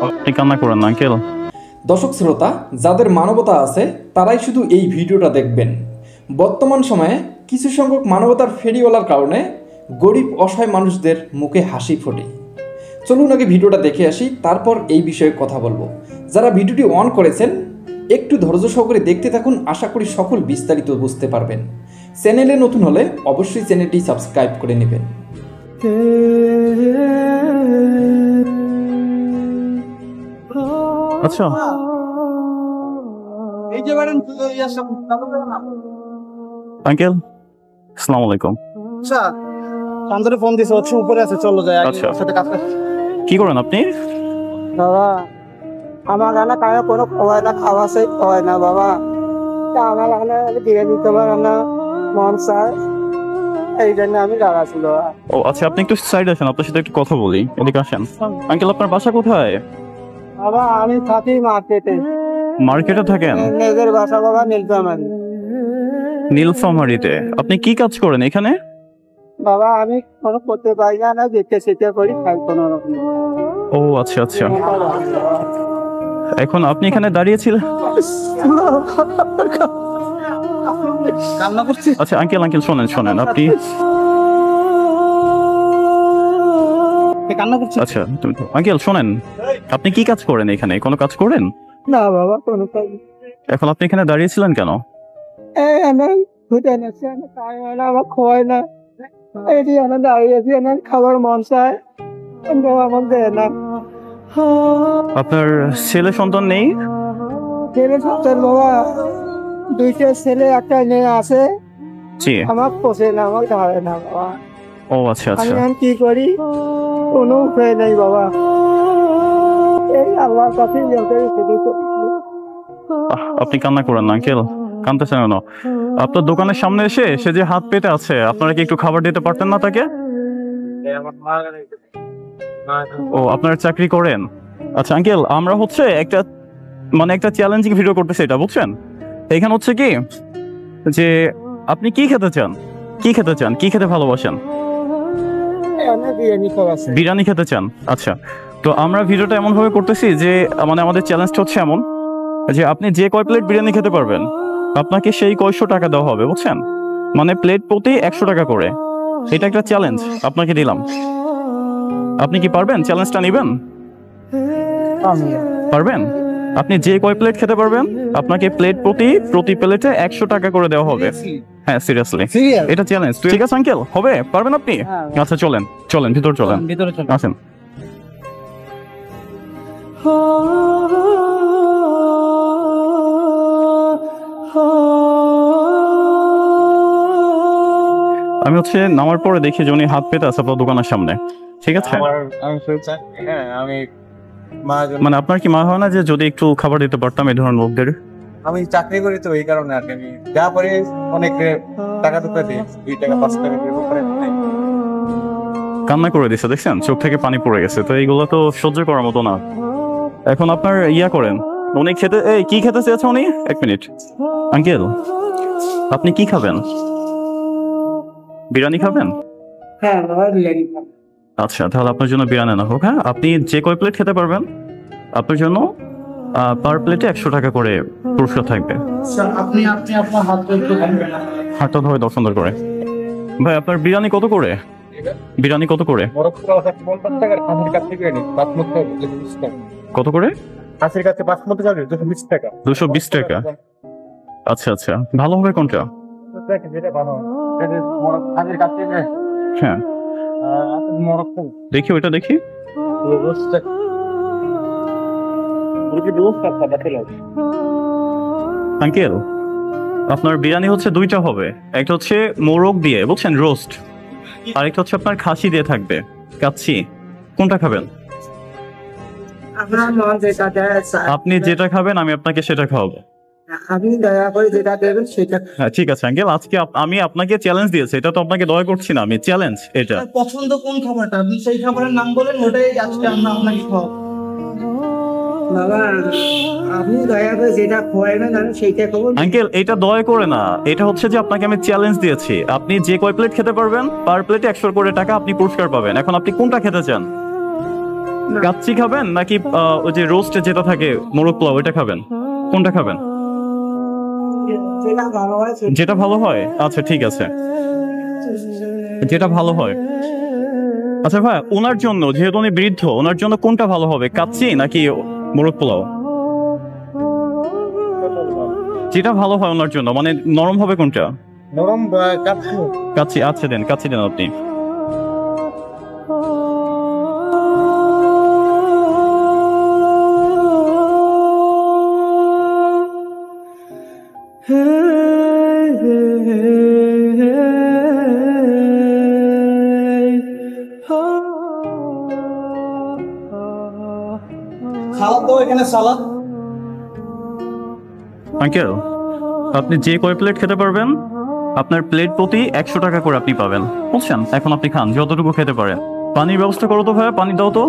আপনি কান্না করেন না আঙ্কেল। দর্শক শ্রোতা, যাদের মানবতা আছে তারাই শুধু এই ভিডিওটা দেখবেন। বর্তমান সময়ে কিছু সংখ্যক মানবতার ফেরিওয়ালার কারণে গরিব অসহায় মানুষদের মুখে হাসি ফোটে। চলুন আগে ভিডিওটা দেখে আসি, তারপর এই বিষয়ে কথা বলবো। যারা ভিডিওটি অন করেছেন একটু ধৈর্য সহকারে দেখতে থাকুন, আশা করি সকল বিস্তারিত বুঝতে পারবেন। চ্যানেলে নতুন হলে অবশ্যই চ্যানেলটি সাবস্ক্রাইব করে নেবেন। আচ্ছা আঙ্কেল, আসসালামু আলাইকুম। আচ্ছা ফোন দিছে, হচ্ছে উপরে আছে, চলো যাই। আচ্ছা কি করেন আপনি? বাবা আমার গানা কায়া কোনো খাওয়ায় না, খাওয়া সেই খাওয়ায় না বাবা। তা আমার গানা দিয়ে দিতে পারে না, মন চায়, এই জন্য আমি দাঁড়াছিল। ও আচ্ছা, আপনি একটু সাইডে আসেন, আপনার সাথে একটু কথা বলি। এদিকে আসেন। আঙ্কেল, আপনার বাসা কোথায়? বাবা আমি থাকি মার্কেটে। মার্কেটে থাকেন? নিজের বাসা বাবা নীলফামারী। নীলফামারীতে? আপনি কি কাজ করেন এখানে? বাবা আমি কোনো করতে পারি না, দেখতে শিখতে করি, খাই কোনো রকম। ও আচ্ছা আচ্ছা, এখন আপনি এখানে দাঁড়িয়েছিলেন? আচ্ছা আঙ্কেল, শোনেন আপনি আচ্ছা আঙ্কেল শোনেন, আপনি কি কাজ করেন এখানে? কোনো কাজ করেন না বাবা, কোনো কাজ। এখন আপনি এখানে দাঁড়িয়েছিলেন কেন? আমার খোয়াই না, এটি আমার দাঁড়িয়েছি, খাবার মন চায়, আমার দেয় না। আপনার ছেলে সন্তান নেই? ছেলে সন্তান বাবা দুইটা ছেলে একটা মেয়ে আছে, জি। আমার পোষে না, আমার ধরে না বাবা। ও আচ্ছা আচ্ছা, আমি কি করি, কোনো উপায় নেই বাবা, এই আল্লাহর কাছে। আপনি কান্না করেন না আঙ্কেল, কাঁদতেছেন কেন? আপনার দোকানের সামনে এসে সে যে হাত পেতে আছে, আপনারা কি একটু খাবার দিতে পারতেন না তাকে? ও আপনারা চাকরি করেন? আচ্ছা আঙ্কেল, আমরা হচ্ছে একটা চ্যালেঞ্জিং ভিডিও করতেছি, এটা বুঝছেন? এখানে হচ্ছে কি যে আপনি কি খেতে চান, কি খেতে ভালোবাসেন? বিরিয়ানি খেতে চান? আচ্ছা, তো আমরা ভিডিওটা এমন ভাবে করতেছি যে আমাদের চ্যালেঞ্জটা হচ্ছে এমন যে আপনি যে কয় প্লেট বিরিয়ানি খেতে পারবেন আপনাকে সেই কয়শো টাকা দেওয়া হবে, বুঝছেন? প্লেট প্রতি 100 টাকা করে। এটা একটা চ্যালেঞ্জ আপনাকে দিলাম। আপনি কি পারবেন? চ্যালেঞ্জটা নেবেন? পারবেন? আপনি যে কয় প্লেট খেতে পারবেন আপনাকে প্লেট প্রতি প্লেটে 100 টাকা করে দেওয়া হবে। হ্যাঁ সিরিয়াসলি, এটা চ্যালেঞ্জ। ঠিক আছে আঙ্কেল, হবে? পারবেন আপনি? আচ্ছা চলেন ভিতর চলেন, আসেন। আমি হচ্ছে নামার পরে দেখি যে উনি হাত পেতে আছে আপনার দোকানের সামনে, ঠিক আছে? আপনার কি মনে হয় না যে যদি একটু খাবার দিতে পারতাম এই ধরনের লোকদের? আমি চাকরি করি তো এই কারণে আর কি, আমি যা পরে অনেক টাকা টুকা দিই, 2 টাকা 5 টাকা কান্না করে দিচ্ছে, দেখছেন? চোখ থেকে পানি পড়ে গেছে। তো এইগুলো তো সহ্য করার মতো না। এখন আপনার করেন, উনি কি খেতে চেয়েছে উনি? 1 মিনিট আঙ্কেল, আপনি কি খাবেন? বিরিয়ানি খাবেন? হ্যাঁ বাবা বিরিয়ানি। আচ্ছা তাহলে আপনার জন্য বিরিয়ানি না হোক। হ্যাঁ, আপনি যে কয় প্লেট খেতে পারবেন আপনার জন্য পার প্লেটে 100 টাকা করে পুরস্কার থাকবে। আপনি আপনার হাতটা ধরে দর্শন করে। ভাই আপনার বিরিয়ানি কত করে? কত করে? 220 টাকা। আচ্ছা আচ্ছা, ভালো হবে কোনটা? হ্যাঁ দেখি, ওইটা দেখি। আঙ্কেল, আপনার বিরিয়ানি হচ্ছে 2টা হবে। একটা হচ্ছে মোরগ দিয়ে, বুঝছেন, রোস্ট, আর একটা হচ্ছে আপনার খাসি দিয়ে থাকবে, কাচ্চি। কোনটা খাবেন? আপনি যেটা খাবেন আমি আপনাকে সেটা খাওয়াবো। আপনি দয়া করে যেটা দেবেন সেটা। হ্যাঁ ঠিক আছে আঙ্কেল, আজকে আমি আপনাকে চ্যালেঞ্জ দিয়েছি, এটা তো আপনাকে দয়া করছি না, আমি চ্যালেঞ্জ। এটা পছন্দ কোন খাবারটা আপনি সেই খাবারের নাম বলেন, ওটাই আজকে আমরা আপনাকে খাওয়াবো। বাবা আপনি দয়া করে যেটা খোয়াইবেন আমি সেইটা খাবো। আঙ্কেল এটা দয়া করে না, এটা হচ্ছে যে আপনাকে আমি চ্যালেঞ্জ দিয়েছি, আপনি যে কয় প্লেট খেতে পারবেন পার প্লেটে 100 করে টাকা আপনি পুরস্কার পাবেন। এখন আপনি কোনটা খেতে চান? কাচ্চি খাবেন নাকি ওই যে রোস্ট যেটা থাকে মোরগ পোলাও ওইটা খাবেন? কোনটা খাবেন? যেটা ভালো হয় যেটা ভালো হয়। আচ্ছা ঠিক আছে, যেটা ভালো হয়। আচ্ছা ভাই, ওনার জন্য যেহেতু উনি বৃদ্ধ, ওনার জন্য কোনটা ভালো হবে, কাচ্চি নাকি মোরগ পোলাও? যেটা ভালো হয় ওনার জন্য, মানে নরম হবে কোনটা? নরম কাচ্চি। কাচ্চি। আচ্ছা দেন, কাচ্চি দেন আপনি। সালাদ দাও এখানে, সালাদ। আঙ্কেল আপনি যে কয় প্লেট খেতে পারবেন আপনার প্লেট প্রতি 100 টাকা করে আপনি পাবেন, বুঝছেন? এখন আপনি খান যতটুকু খেতে পারেন। পানির ব্যবস্থা করো তো ভাইয়া, পানি দাও তো।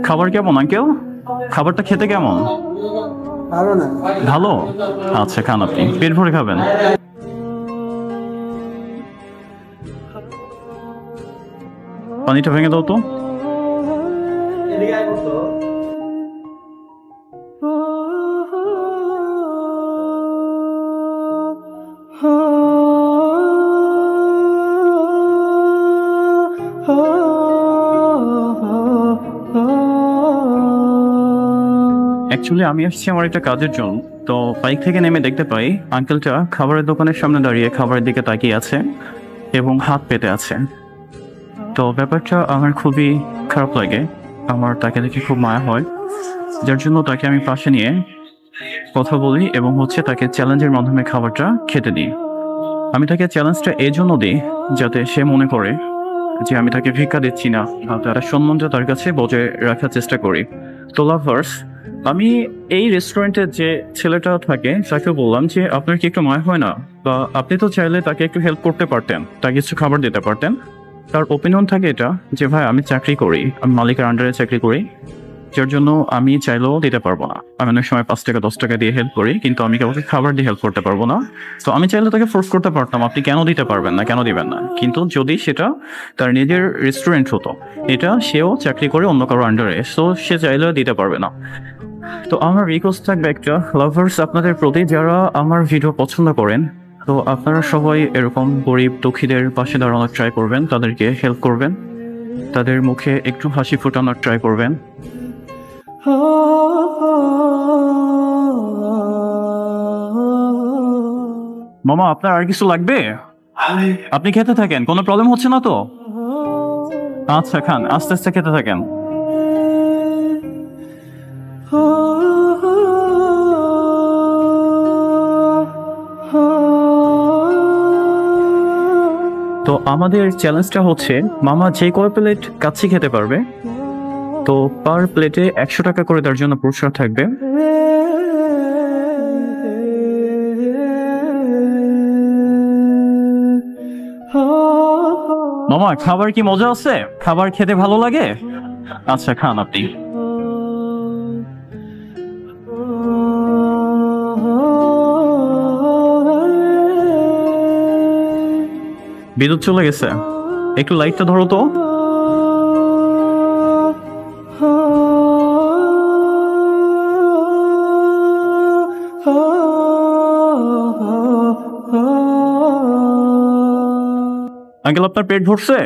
খাবার কেমন আঙ্কেল? খাবারটা খেতে কেমন? ভালো না। ভালো? আচ্ছা খান, আপনি পেট ভরে খাবেন। পানিটা ভেঙে দাও তো। অ্যাকচুয়ালি আমি আসছি আমার একটা কাজের জন্য, তো বাইক থেকে নেমে দেখতে পাই আঙ্কেলটা খাবারের দোকানের সামনে দাঁড়িয়ে খাবারের দিকে তাকিয়ে আছে এবং হাত পেতে আছে। তো ব্যাপারটা আমার খুবই খারাপ লাগে, আমার তাকে দেখে খুব মায়া হয়, যার জন্য তাকে আমি পাশে নিয়ে কথা বলি এবং হচ্ছে তাকে চ্যালেঞ্জের মাধ্যমে খাবারটা খেতে দিই। আমি তাকে চ্যালেঞ্জটা এই জন্য দিই যাতে সে মনে করে যে আমি তাকে ভিক্ষা দিচ্ছি না, তার সম্মানটা তার কাছে বজায় রাখার চেষ্টা করি। তো লাভার্স, আমি এই রেস্টুরেন্টের যে ছেলেটা থাকে তাকে বললাম যে আপনার কি একটু মায়া হয় না, বা আপনি তো চাইলে তাকে একটু হেল্প করতে পারতেন, তাকে কিছু খাবার দিতে পারতেন। তার ওপিনিয়ন থাকে এটা যে ভাই আমি চাকরি করি, আমি মালিকের আন্ডারে চাকরি করি, যার জন্য আমি চাইলেও দিতে পারবো না। আমি অনেক সময় 5 টাকা 10 টাকা দিয়ে হেল্প করি, কিন্তু আমি কাউকে খাবার দিয়ে হেল্প করতে পারবো না। তো আমি চাইলে তাকে ফোর্স করতে পারতাম আপনি কেন দিতে পারবেন না, কেন দিবেন না, কিন্তু যদি সেটা তার নিজের রেস্টুরেন্ট হতো, এটা সেও চাকরি করে অন্য কারো আন্ডারে, সো সে চাইলেও দিতে পারবে না। তো আমার রিকোয়েস্ট থাকবে একটা লাভার্স আপনাদের প্রতি, যারা আমার ভিডিও পছন্দ করেন, তো আপনারা সবাই এরকম গরিব দুঃখীদের পাশে দাঁড়ানোর ট্রাই করবেন, তাদেরকে হেল্প করবেন, তাদের মুখে একটু হাসি ফোটানোর ট্রাই করবেন। মামা আপনার আর কিছু লাগবে? আপনি খেতে থাকেন, কোনো প্রবলেম হচ্ছে না তো? আচ্ছা খান, আস্তে আস্তে খেতে থাকেন। তো আমাদের চ্যালেঞ্জটা হচ্ছে মামা যে কয় প্লেট কাচ্চি খেতে পারবে, তো পার প্লেটে 100 টাকা করে তার জন্য পুরস্কার থাকবে। মামা খাবার কি মজা আছে? খাবার খেতে ভালো লাগে? আচ্ছা খান আপনি। বিদ্যুৎ চলে গেছে, একটু লাইটটা ধরো তো। আঙ্কেল আপনার পেট ভরছে?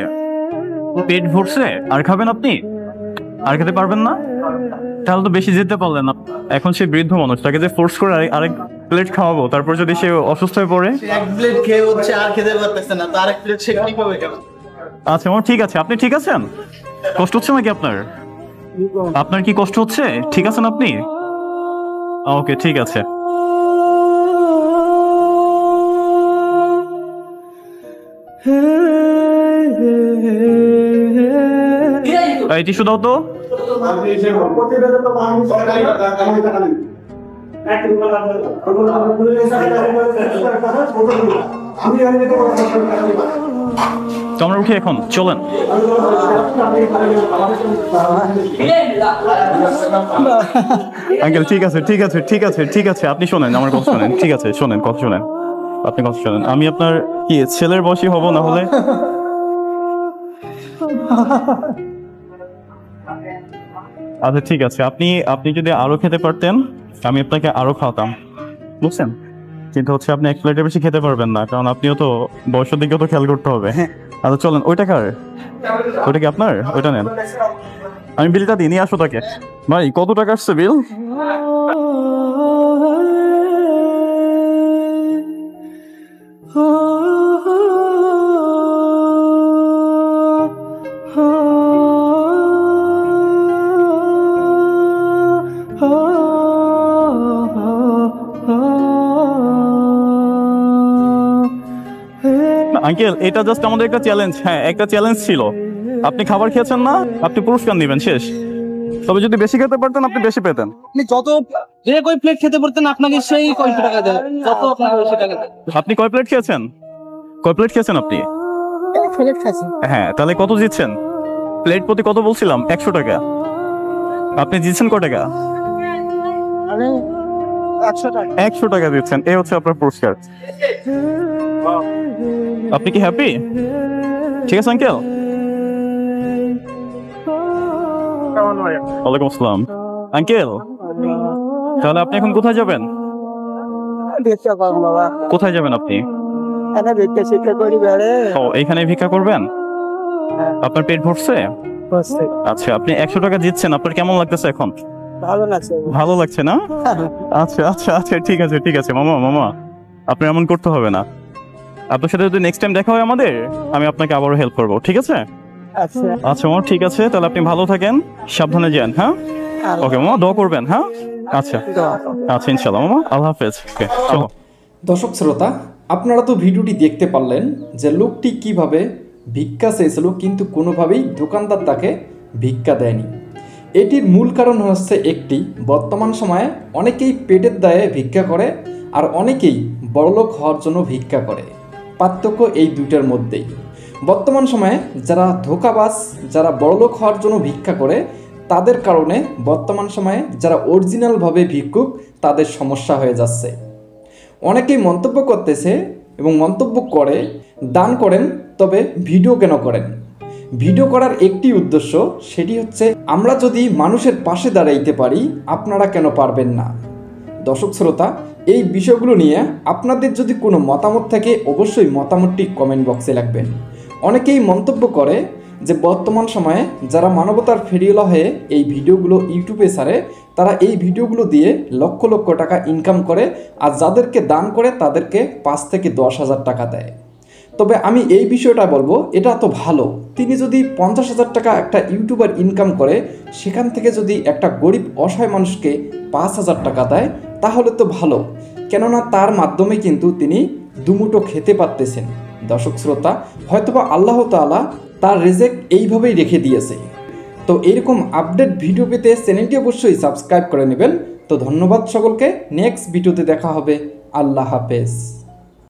পেট ভরছে? আর খাবেন আপনি? আর খেতে পারবেন না? তাহলে তো বেশি যেতে পারলেন না। এখন সে বৃদ্ধ মানুষ, তাকে যে ফোর্স করে আরেক প্লেট খাওয়াবো, তারপর যদি সে অসুস্থ হয়ে পড়ে? এক প্লেট খেয়ে হচ্ছে আর খেতে পারতেছে না, তো আরেক প্লেট সে কি পাবে কেন? আচ্ছা আমার ঠিক আছে, আপনি ঠিক আছেন? কষ্ট হচ্ছে নাকি আপনার? আপনার কি কষ্ট হচ্ছে? ঠিক আছেন আপনি? ওকে ঠিক আছে। এই টিস্যু দাও তো। তো আমরা উঠি এখন, চলেন। আঙ্কেল ঠিক আছে ঠিক আছে ঠিক আছে ঠিক আছে, আপনি শোনেন আমার কথা শোনেন, ঠিক আছে শোনেন, কথা শোনেন, আপনি কথা শোনেন। আমি আপনার কি ছেলের বয়সী হব না হলে? আচ্ছা ঠিক আছে, আপনি আপনি যদি আরো খেতে পারতেন আমি আপনাকে আরো খাওয়াতাম, বুঝছেন? কিন্তু হচ্ছে আপনি এক প্লেটের বেশি খেতে পারবেন না, কারণ আপনিও তো বয়সের দিকেও তো খেয়াল করতে হবে। আচ্ছা চলেন, ওইটা কার? ওইটা কি আপনার? ওইটা নেন, আমি বিলটা দিই, নিয়ে আসো তাকে। ভাই কত টাকা আসছে বিল? আঙ্কেল এটা জাস্ট আমাদের একটা চ্যালেঞ্জ, হ্যাঁ একটা চ্যালেঞ্জ ছিল। আপনি খাবার খেয়েছেন না, আপনি পুরস্কার দিবেন, শেষ। তবে যদি বেশি খেতে পারতেন আপনি বেশি পেতেন। আপনি যত যে কয় প্লেট খেতে পারতেন আপনাকে সেই কয়শো টাকা দেয়, যত আপনাকে বেশি টাকা দেয়। আপনি কয় প্লেট খেয়েছেন? কয় প্লেট খেয়েছেন আপনি? এক প্লেট খাচ্ছি। হ্যাঁ তাহলে কত জিতছেন? প্লেট প্রতি কত বলছিলাম? 100 টাকা। আপনি জিতছেন কয় টাকা? আমি 100 টাকা। 100 টাকা দিচ্ছেন, এই হচ্ছে আপনার পুরস্কার। আপনি কি হ্যাপি? ঠিক আছে আঙ্কেল, ওয়ালাইকুম আসসালাম। আঙ্কেল তাহলে আপনি এখন কোথায় যাবেন? ভিক্ষা করবো বাবা, কোথায় যাবেন আপনি? এখানে ভিক্ষা শিক্ষা করি বেড়ে। ও এইখানে ভিক্ষা করবেন? আপনার পেট ভরছে? আচ্ছা আপনি 100 টাকা জিতছেন, আপনার কেমন লাগতেছে এখন? ভালো লাগছে। ভালো লাগছে না? আচ্ছা আচ্ছা আচ্ছা ঠিক আছে ঠিক আছে মামা, মামা আপনি এমন করতে হবে না। আপনার সাথে যদি নেক্সট টাইম দেখা হয় আমাদের, আমি আপনাকে আবারও হেল্প করবো, ঠিক আছে? আচ্ছা আচ্ছা মামা ঠিক আছে, তাহলে আপনি ভালো থাকেন, সাবধানে যান। হ্যাঁ ওকে মামা, দোয়া করবেন। হ্যাঁ আচ্ছা আচ্ছা ইনশাআল্লাহ মামা, আল্লাহ হাফেজ। ওকে চলো। দর্শক শ্রোতা, আপনারা তো ভিডিওটি দেখতে পারলেন যে লোকটি কিভাবে ভিক্ষা চেয়েছিল, কিন্তু কোনোভাবেই দোকানদার তাকে ভিক্ষা দেয়নি। এটির মূল কারণ হচ্ছে একটি, বর্তমান সময়ে অনেকেই পেটের দায়ে ভিক্ষা করে আর অনেকেই বড়লোক হওয়ার জন্য ভিক্ষা করে। পার্থক্য এই দুইটার মধ্যেই। বর্তমান সময়ে যারা ধোঁকাবাজ, যারা বড়লোক হওয়ার জন্য ভিক্ষা করে, তাদের কারণে বর্তমান সময়ে যারা অরিজিনালভাবে ভিক্ষুক তাদের সমস্যা হয়ে যাচ্ছে। অনেকেই মন্তব্য করতেছে এবং মন্তব্য করে, দান করেন তবে ভিডিও কেন করেন? ভিডিও করার একটি উদ্দেশ্য, সেটি হচ্ছে আমরা যদি মানুষের পাশে দাঁড়াইতে পারি, আপনারা কেন পারবেন না? দর্শক শ্রোতা, এই বিষয়গুলো নিয়ে আপনাদের যদি কোনো মতামত থাকে অবশ্যই মতামতটি কমেন্ট বক্সে লিখবেন। অনেকেই মন্তব্য করে যে বর্তমান সময়ে যারা মানবতার ফেরিওয়ালা হয়ে এই ভিডিওগুলো ইউটিউবে ছাড়ে, তারা এই ভিডিওগুলো দিয়ে লক্ষ লক্ষ টাকা ইনকাম করে, আর যাদেরকে দান করে তাদেরকে 5 থেকে 10,000 টাকা দেয়। তবে আমি এই বিষয়টা বলবো, এটা তো ভালো। তিনি যদি 50,000 টাকা একটা ইউটিউবার ইনকাম করে, সেখান থেকে যদি একটা গরিব অসহায় মানুষকে 5,000 টাকা দেয়, তাহলে তো ভালো। কেননা তার মাধ্যমে কিন্তু তিনি দুমুঠো খেতে পারতেছেন। দর্শক শ্রোতা, হয়তোবা আল্লাহ তাআলা তার রিজিক এইভাবেই রেখে দিয়েছে। তো এরকম আপডেট ভিডিও পেতে চ্যানেলটি অবশ্যই সাবস্ক্রাইব করে নেবেন। তো ধন্যবাদ সকলকে, নেক্সট ভিডিওতে দেখা হবে। আল্লাহ হাফেজ।